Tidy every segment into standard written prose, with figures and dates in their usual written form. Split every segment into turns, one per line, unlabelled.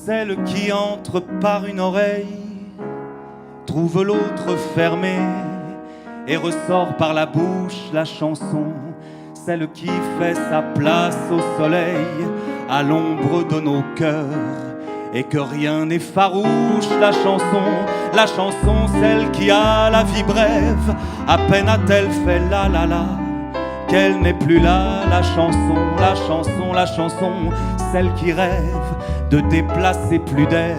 Celle qui entre par une oreille trouve l'autre fermée et ressort par la bouche la chanson. Celle qui fait sa place au soleil, à l'ombre de nos cœurs, et que rien n'effarouche la chanson, celle qui a la vie brève, à peine a-t-elle fait la la la, qu'elle n'est plus là, la chanson, celle qui rêve de déplacer plus d'air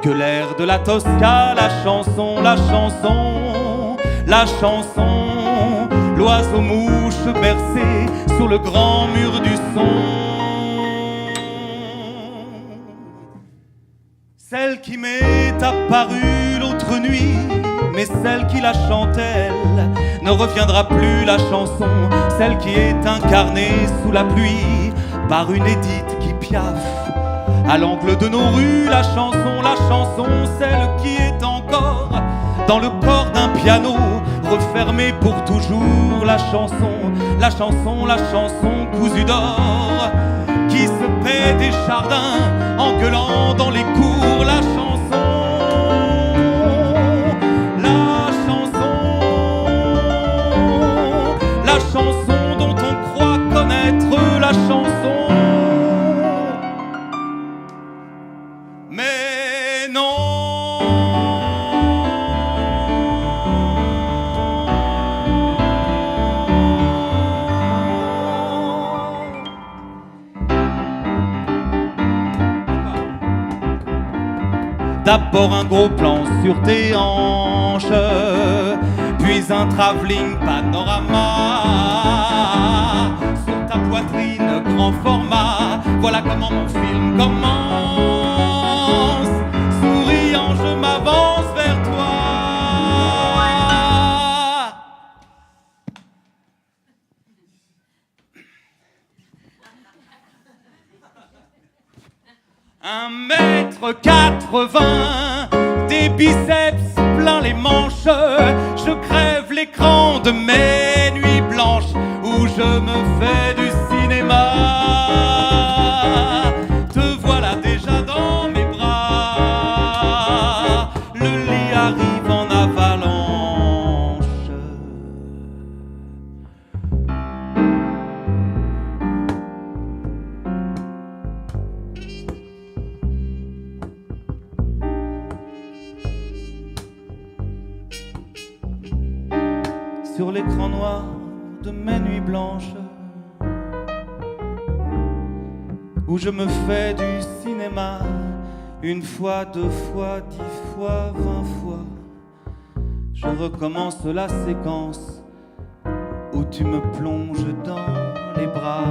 que l'air de la Tosca, la chanson, l'oiseau mouche bercé sur le grand mur du son. Celle qui m'est apparue l'autre nuit, mais celle qui la chantait, elle, ne reviendra plus, la chanson, celle qui est incarnée sous la pluie par une Édith qui piaffe à l'angle de nos rues, la chanson, celle qui est encore dans le corps d'un piano refermé pour toujours, la chanson cousue d'or qui se paie des jardins en gueulant dans les cours, la chanson dont on croit connaître la chanson. Mais non, d'abord un gros plan sur tes hanches, puis un travelling panorama sur ta poitrine grand format. Voilà comment mon film commence. Souriant, je m'avance vers toi. Un mètre 80, des biceps plein les manches. Je crève l'écran de mes nuits blanches où je me fais du cinéma. Te voilà déjà dans mes bras. Le lit arrive en avalanche. Sur l'écran noir de mes nuits blanches, où je me fais du cinéma, une fois, 2 fois, 10 fois, 20 fois, je recommence la séquence où tu me plonges dans les bras.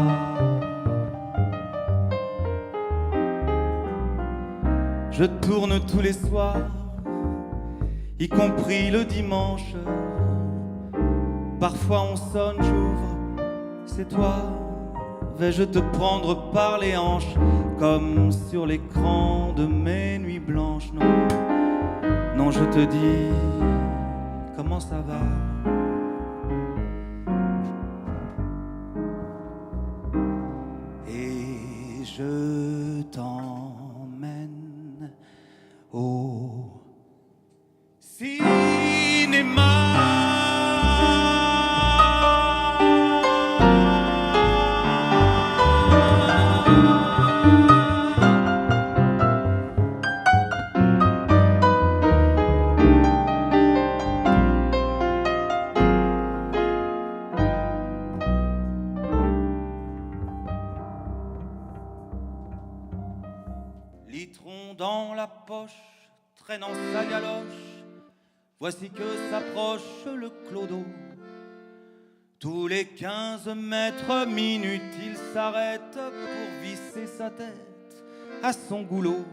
Je tourne tous les soirs, y compris le dimanche. Parfois on sonne, j'ouvre, c'est toi. Vais-je te prendre par les hanches, comme sur l'écran de mes nuits blanches? Non, non, je te dis, comment ça va? Et je t'emmène au cinéma. Litron dans la poche, traînant sa galoche, voici que s'approche le clodo. Tous les 15 mètres minutes, il s'arrête pour visser sa tête à son goulot.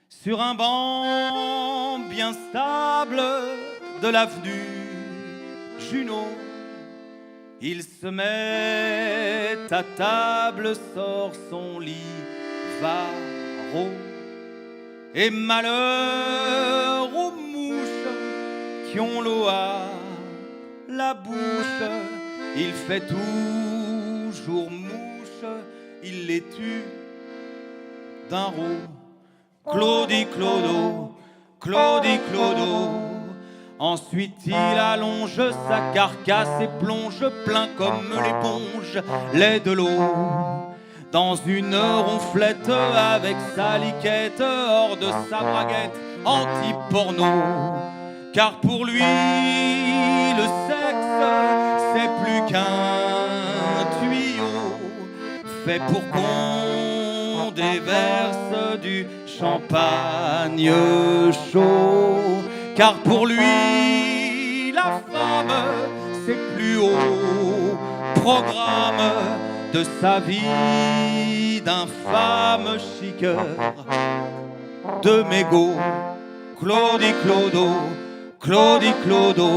Sur un banc bien stable de l'avenue Junot, il se met à table, sort son livre et malheur aux mouches qui ont l'eau à la bouche. Il fait toujours mouche, il les tue d'un rot. Claudie Clodo, Claudie Clodo. Ensuite il allonge sa carcasse et plonge plein comme l'éponge lait de l'eau dans une ronflette avec sa liquette hors de sa braguette anti-porno. Car pour lui le sexe c'est plus qu'un tuyau fait pour qu'on déverse du champagne chaud. Car pour lui, la femme, c'est plus haut programme de sa vie d'infâme chiqueur de mégot. Claudie Clodo, Claudie Clodo.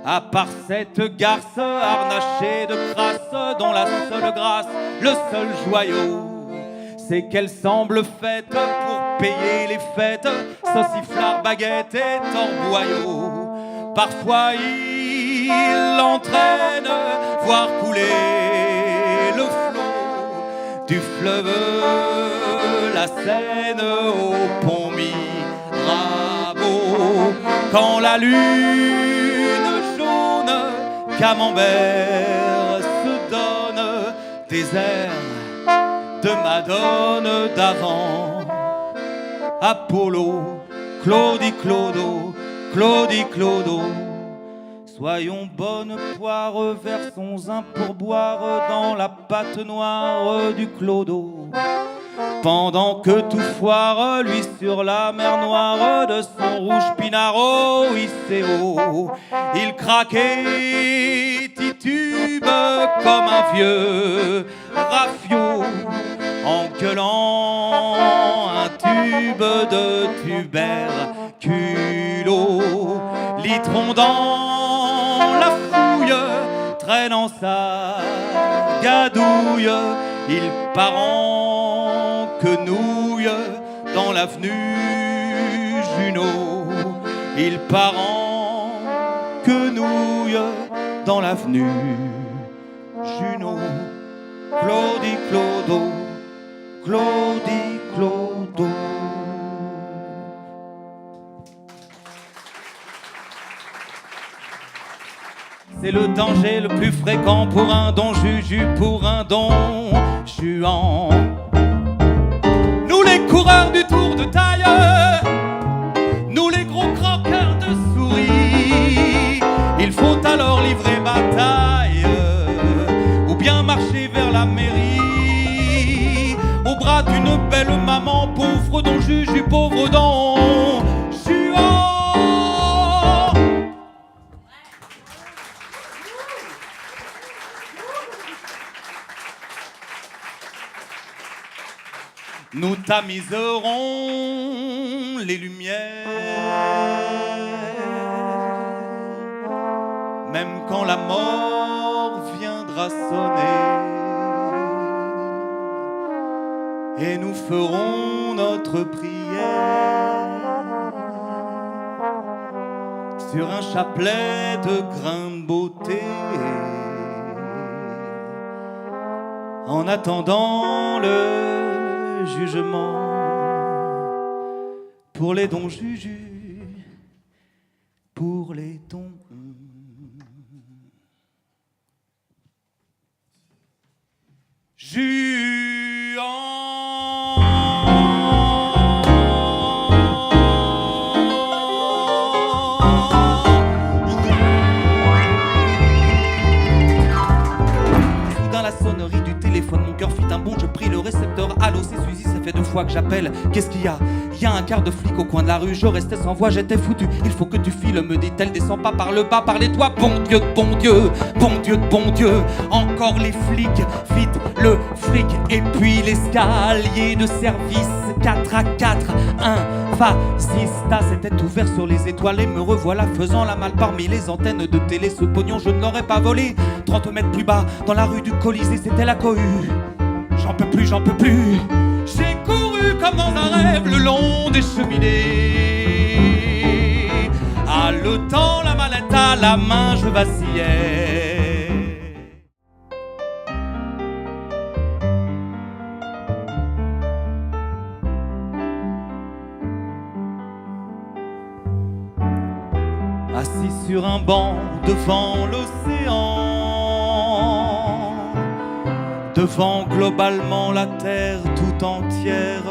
À part cette garce harnachée de crasse dont la seule grâce, le seul joyau, c'est qu'elle semble faite pour payer les fêtes, sauciflard, baguette et torboyau. Parfois il entraîne, voir couler le flot du fleuve, la Seine au pont Mirabeau. Quand la lune jaune camembert se donne des airs de Madone d'avant. Apollo, Claudie Clodo, Claudie Clodo. Soyons bonnes poires, versons un pourboire dans la pâte noire du Clodo. Pendant que tout foire, lui sur la mer noire de son rouge pinard hissé haut, il craquait, titube comme un vieux rafio, en gueulant un tube de tuberculo. Litron dans la fouille, traînant sa gadouille, il part en quenouille dans l'avenue Junot. Il part en quenouille dans l'avenue Junot. Claudie Clodo, Claudie Clodo. C'est le danger le plus fréquent pour un don Juju, pour un don Juan. Nous les coureurs du tour de taille, nous les gros croqueurs de souris, il faut alors livrer bataille ou bien marcher vers la mairie au bras d'une belle maman, pauvre don Juju, pauvre don Juan. Nous tamiserons les lumières, même quand la mort viendra sonner, et nous ferons notre prière sur un chapelet de grains de beauté, en attendant le jugement pour les dons Juju, pour les dons Juan. Soudain la sonnerie du téléphone, mon cœur fit un bond, je pris le récepteur. Allô, c'est Suzy, ça fait 2 fois que j'appelle. Qu'est-ce qu'il y a? Il y a un quart de flic au coin de la rue, je restais sans voix, j'étais foutu. Il faut que tu files, me dit-elle, descends pas par le bas, par les toits. Bon Dieu de bon Dieu, bon Dieu de bon Dieu. Encore les flics, vite le fric. Et puis l'escalier de service 4x4, un fascista s'était ouvert sur les étoiles et me revoilà faisant la malle parmi les antennes de télé. Ce pognon je ne l'aurais pas volé. 30 mètres plus bas, dans la rue du Colisée, c'était la cohue. J'en peux plus, j'en peux plus. J'ai couru comme dans un rêve le long des cheminées. Haletant la mallette à la main, je vacillais. sur un banc devant l'océan, devant globalement la terre tout entière,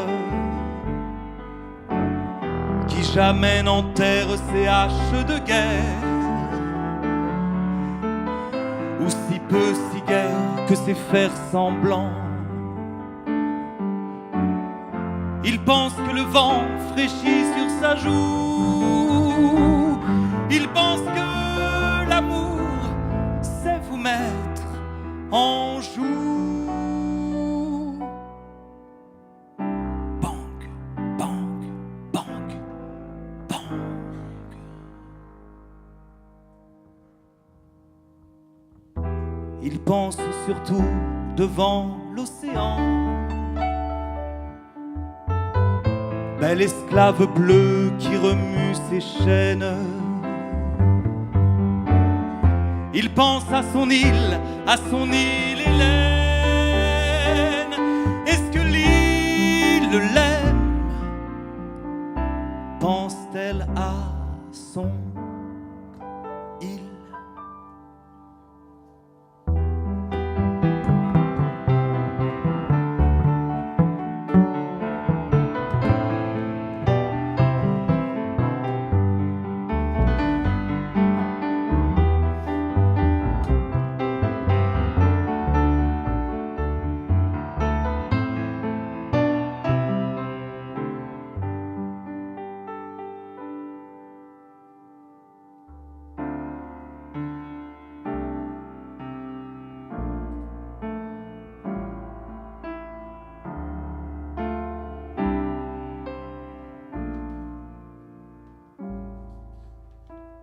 qui jamais n'enterre ses haches de guerre, ou si peu, si guère que c'est faire semblant. Il pense que le vent fraîchit sur sa joue. Il pense que l'amour sait vous mettre en joue. Bang, bang, bang, bang. Il pense surtout devant l'océan. Belle esclave bleue qui remue ses chaînes. Il pense à son île Hélène. Est-ce que l'île l'aime? Pense-t-elle à son île?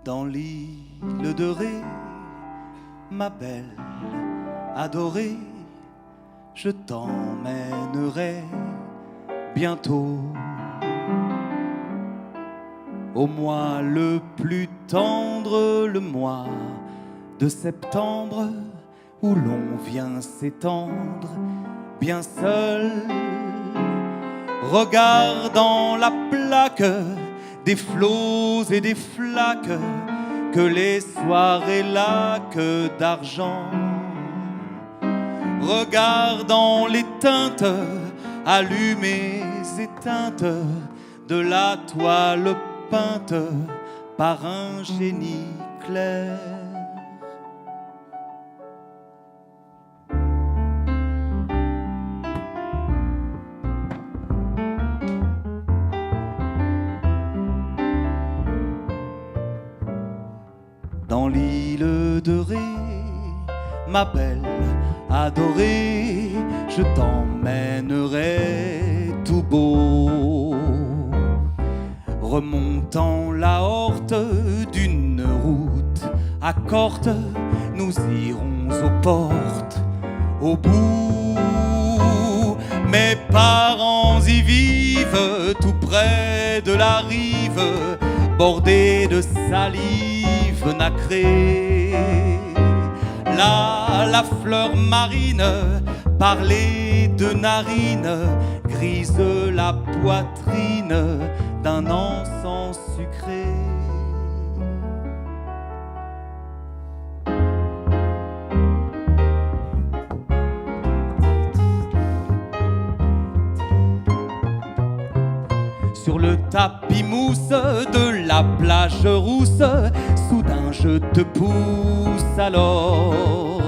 Dans l'île de Ré, ma belle adorée, je t'emmènerai bientôt au mois le plus tendre, le mois de septembre, où l'on vient s'étendre bien seul, regardant la plaque des flots et des flaques que les soirées lacs d'argent, regardant les teintes allumées, éteintes de la toile peinte par un génie clair. Dans l'île de Ré, ma belle adorée, je t'emmènerai tout beau, remontant la horte d'une route à corte, nous irons aux portes, au bout. Mes parents y vivent, tout près de la rive, bordée de salive nacrée. Là, la fleur marine, parler de narines, grise la poitrine d'un encens sucré. Sur le tapis mousse de la plage rousse, soudain je te pousse alors.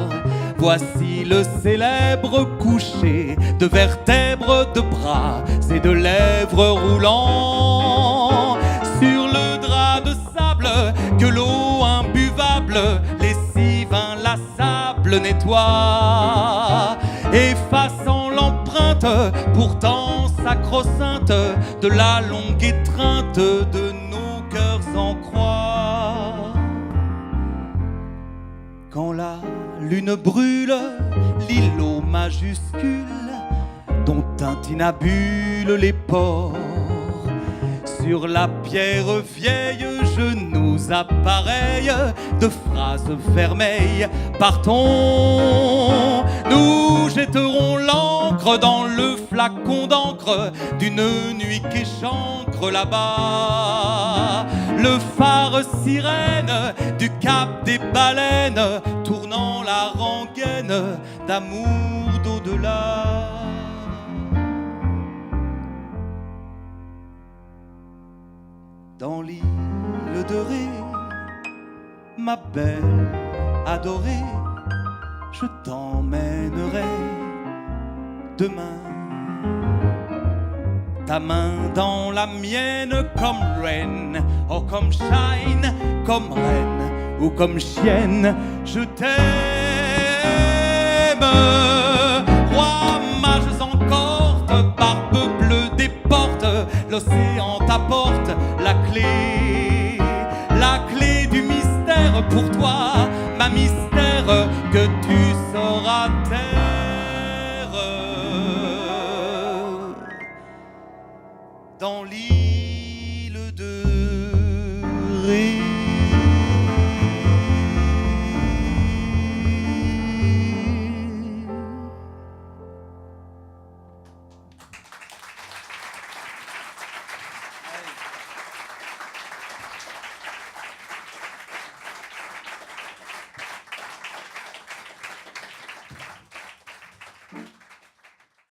Voici le célèbre coucher de vertèbres, de bras et de lèvres roulants sur le drap de sable que l'eau imbuvable, lessive inlassable nettoie, effaçant l'empreinte pourtant sacro-sainte de la longue étreinte de nos cœurs en croix. Quand la lune brûle l'îlot majuscule dont tintinabulent les ports, sur la pierre vieille genoux appareils de phrases vermeilles, partons, nous jetterons l'encre dans le flacon d'encre d'une nuit qu'échancre là-bas le phare sirène du cap des baleines, tournant la rengaine d'amour d'au-delà. Dans l'île de Ré, ma belle adorée, je t'emmènerai demain. Ta main dans la mienne comme reine, oh comme shine, comme reine ou comme chienne, je t'aime. Roi, mages en corde, barbe bleue des portes, l'océan t'apporte la clé du mystère pour toi, ma mystère que tu sauras taire. Dans l'île